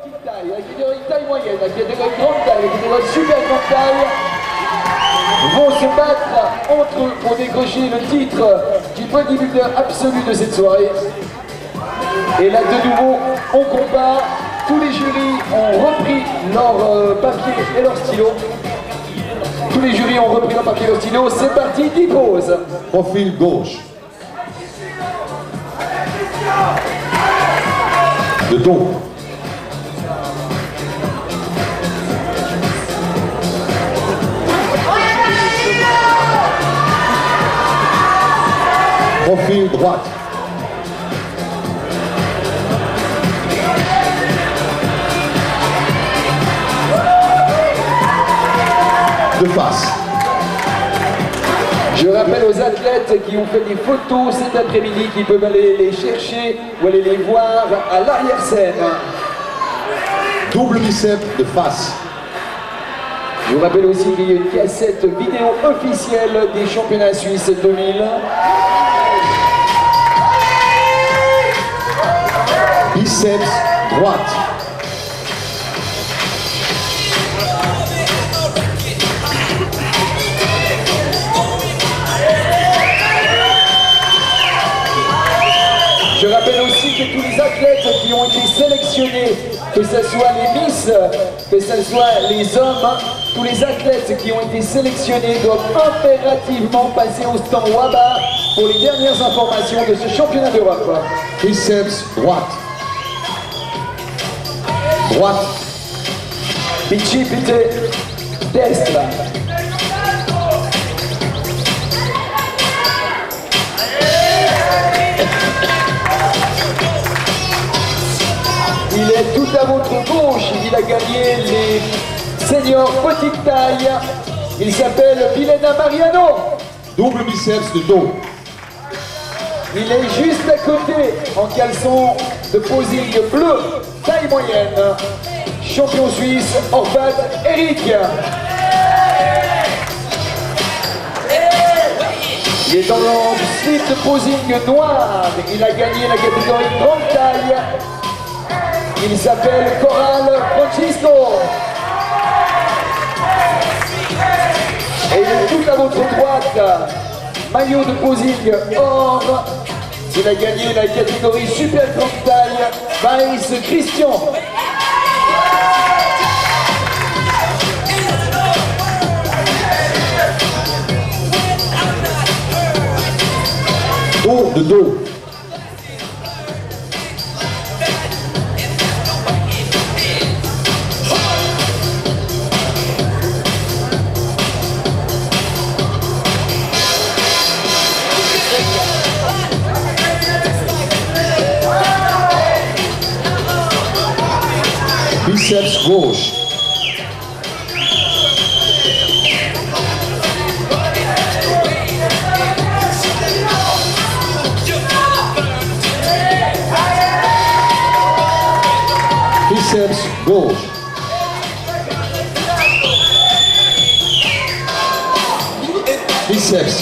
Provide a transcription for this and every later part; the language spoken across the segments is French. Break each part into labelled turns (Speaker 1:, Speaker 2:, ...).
Speaker 1: petite taille, la catégorie taille moyenne, la catégorie grande taille, la catégorie super grande taille vont se battre entre eux pour décrocher le titre du bodybuilder absolu de cette soirée. Et là de nouveau, on compare, tous les jurys ont repris leur papier et leur stylo. Tous les jurys ont repris leur papier et leur stylo, c'est parti, 10 pauses.
Speaker 2: Profil gauche. De dos. Profil droite. De face.
Speaker 1: Je rappelle aux athlètes qui ont fait des photos cet après-midi qu'ils peuvent aller les chercher ou aller les voir à l'arrière-scène.
Speaker 2: Double biceps de face.
Speaker 1: Je vous rappelle aussi qu'il y a une cassette vidéo officielle des championnats suisses 2000.
Speaker 2: Biceps droite.
Speaker 1: Je rappelle aussi que tous les athlètes qui ont été sélectionnés, que ce soit les Miss, que ce soit les hommes, tous les athlètes qui ont été sélectionnés doivent impérativement passer au stand WABA pour les dernières informations de ce championnat d'Europe.
Speaker 2: Biceps droite. Droite.
Speaker 1: Bicipite destra. Il est tout à votre gauche, il a gagné les seniors petite taille. Il s'appelle Vilena Mariano.
Speaker 2: Double biceps de dos.
Speaker 1: Il est juste à côté, en caleçon de posing bleu, taille moyenne. Champion suisse, Orvat Eric. Il est dans le slip de posing noir. Il a gagné la catégorie grande taille. Il s'appelle Coral Francisco. Et il est tout à votre droite, maillot de posing or. Il a gagné la catégorie super grande taille, Vice Christian.
Speaker 2: Dos de dos. Biceps gauche. Biceps gauche. Biceps.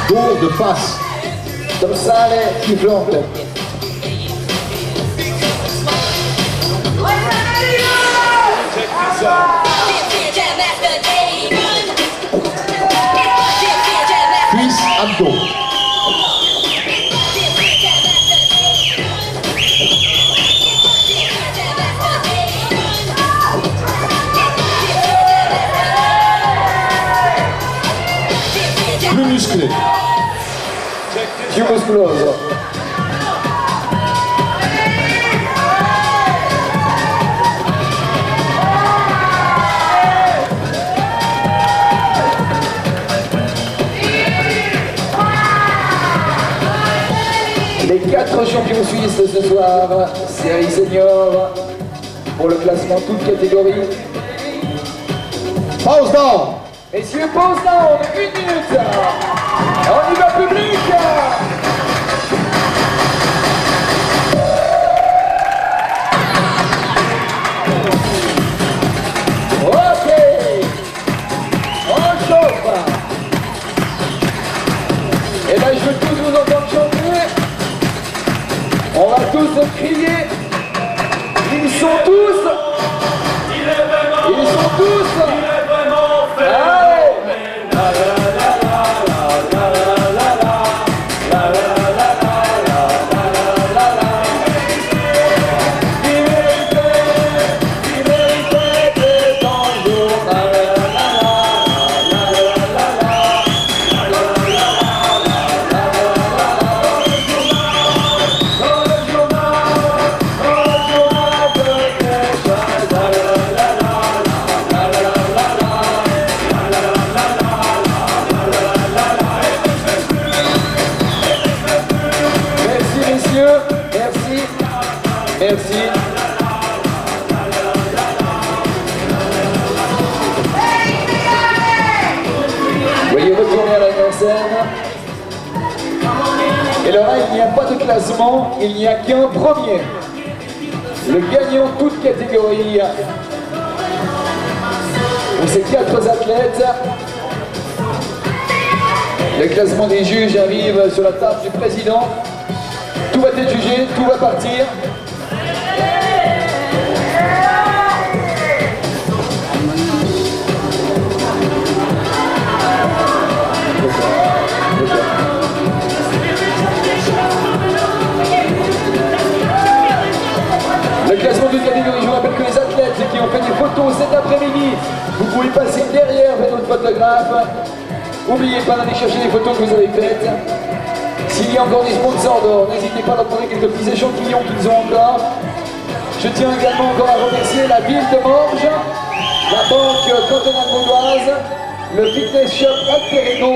Speaker 2: Dos de face.
Speaker 1: Dorsale di fronte.
Speaker 2: Cuisse abdos. Plus musclé.
Speaker 1: Più muscoloso. Les 4 champions suisses ce soir, série senior, pour le classement toute catégorie.
Speaker 2: Pause down.
Speaker 1: Messieurs, pause down, 1 minute. On y va, public. Ok. On chauffe. Et là, je veux tous vous crier. Ils sont tous. Allez. Merci. Veuillez retourner à la grande scène. Et là, il n'y a pas de classement, il n'y a qu'un premier. Le gagnant toute catégorie pour ces 4 athlètes. Le classement des juges arrive sur la table du président. Tout va être jugé, tout va partir. Le classement de catégorie, je vous rappelle que les athlètes qui ont fait des photos cet après-midi, vous pouvez passer derrière vers notre photographe. N'oubliez pas d'aller chercher les photos que vous avez faites. S'il y a encore des sponsors d'or, n'hésitez pas à leur donner quelques petits échantillons qu'ils ont encore. Je tiens également encore à remercier la ville de Morges, la banque cantonale vaudoise, le fitness shop Alterego,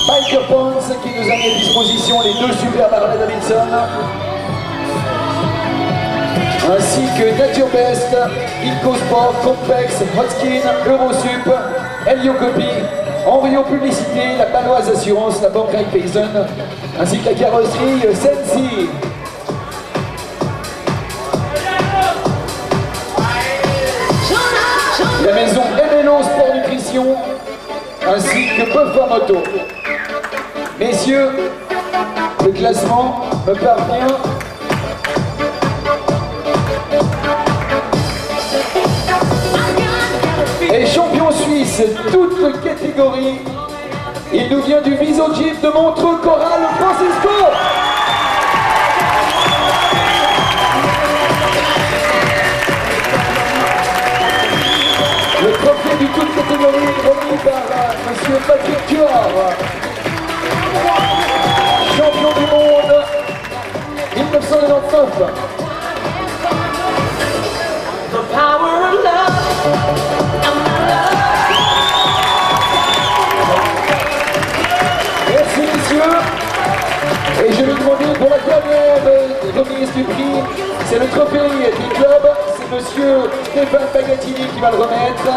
Speaker 1: Biker Points qui nous a mis à disposition les 2 super Harley Davidson, ainsi que Nature Best, IncoSport, Complex, Hotskin, Eurosup, Heliocopy, Enrio Publicité, la Paloise Assurance, la banque Raiffeisen, ainsi que la carrosserie Sensi. La maison MLO Sport Nutrition, ainsi que Buffa Moto. Messieurs, le classement me parvient. Et champion suisse, toute catégorie, il nous vient du Viso Jeep de Montreux, Coral Francisco. Le trophée du toute catégorie remis par monsieur Patrick Tuard, champion du monde 1999. The power of love. Merci messieurs. Et je vais demander pour la dernière remise du prix, c'est le trophée du club, c'est monsieur Stéphane Pagatini qui va le remettre.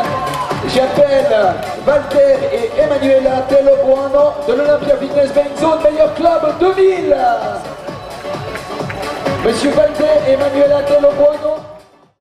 Speaker 1: J'appelle Walter et Emanuela Tellobuono de l'Olympia Fitness Bank Zone Meilleur Club 2000. Monsieur Walter et Emanuela Tellobuono.